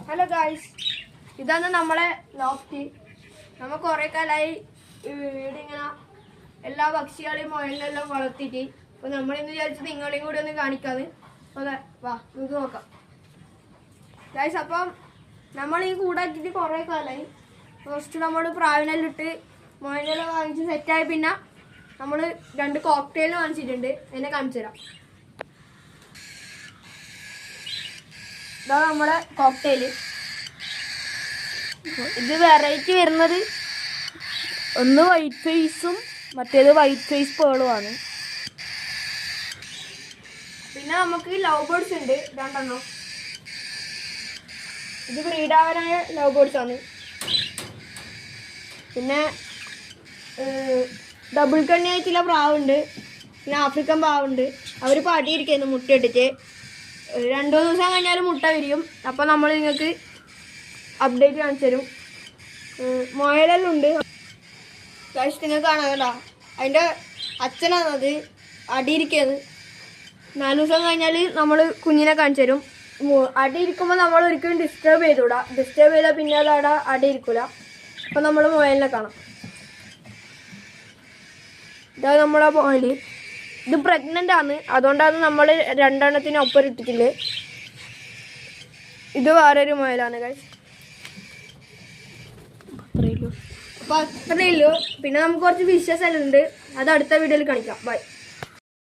Hello guys, ഇതാണ് നമ്മളെ loft. നമ്മൾ കുറേ കാലമായി വീടിങ്ങനെ എല്ലാ പക്ഷികളെയും മുയലിനെല്ലാം വളർത്തിയിട്ട്. അപ്പോൾ നമ്മളിന്ന് വിചാരിച്ചത് നിങ്ങളെയും കൂടി ഒന്ന് കാണിക്കാന്ന്. അതെ, വാ നമുക്ക് നോക്കാം ഗായ്സ്. അപ്പം നമ്മൾ ഈ കൂടാക്കിയിട്ട് കുറേ കാലമായി. ഫസ്റ്റ് നമ്മൾ പ്രാവിനെല്ലിട്ട് മുയലിനെല്ലാം വാങ്ങിച്ച് സെറ്റായി. പിന്നെ നമ്മൾ 2 കോക്ടെയിൽ വാങ്ങിച്ചിട്ടുണ്ട്. എന്നെ കാണിച്ചു തരാം. ഇതാണ് നമ്മുടെ കോക്ടെയിൽ. ഇത് വെറൈറ്റി വരുന്നത് ഒന്ന് വൈറ്റ് ഫേസും മറ്റേത് വൈറ്റ് ഫേസ് പേളുമാണ്. പിന്നെ നമുക്ക് ലവ് ബേർഡ്സ് ഉണ്ട് 2 എണ്ണം. ഇത് ബ്രീഡാവാനായ ലവ് ബേർഡ്സ് ആണ്. പിന്നെ ഡബിൾ കണ്ണിയായിട്ടുള്ള പ്രാവുണ്ട്. പിന്നെ ആഫ്രിക്കൻ പ്രാവുണ്ട്. അവർ പാട്ടിയിരിക്കുന്നു മുട്ടയിട്ടിട്ട്. 2 ദിവസം കഴിഞ്ഞാൽ മുട്ട വിരിയും. അപ്പോൾ നമ്മൾ നിങ്ങൾക്ക് അപ്ഡേറ്റ് കാണിച്ചു തരും. മുയലെല്ലാം ഉണ്ട്. ഗൈസ്, നിങ്ങൾക്ക് കാണാമല്ലോ, അതിൻ്റെ അച്ഛനാണത് അടിയിരിക്കുന്നത്. 4 ദിവസം കഴിഞ്ഞാൽ നമ്മൾ കുഞ്ഞിനെ കാണിച്ചു തരും. അടിയിരിക്കുമ്പോൾ നമ്മൾ ഒരിക്കലും ഡിസ്റ്റർബ് ചെയ്തുകൂടാ. ഡിസ്റ്റർബ് ചെയ്താൽ പിന്നെ അത് അവിടെ അടിയിരിക്കില്ല. അപ്പം നമ്മൾ മുയലിനെ കാണാം. ഇതാണ് നമ്മളെ മുയൽ. ഇത് പ്രഗ്നൻ്റ് ആണ്, അതുകൊണ്ടാണ് നമ്മൾ 2 എണ്ണത്തിന് ഒപ്പം ഇട്ടിട്ടില്ലേ. ഇത് വേറൊരു മുയലാണ് ഗൈസ്. അപ്പോൾ അത്രയേ ഉള്ളൂ. പിന്നെ നമുക്ക് കുറച്ച് ഫിഷസ് എല്ലാം ഉണ്ട്. അത് അടുത്ത വീഡിയോയിൽ കാണിക്കാം. ബൈ.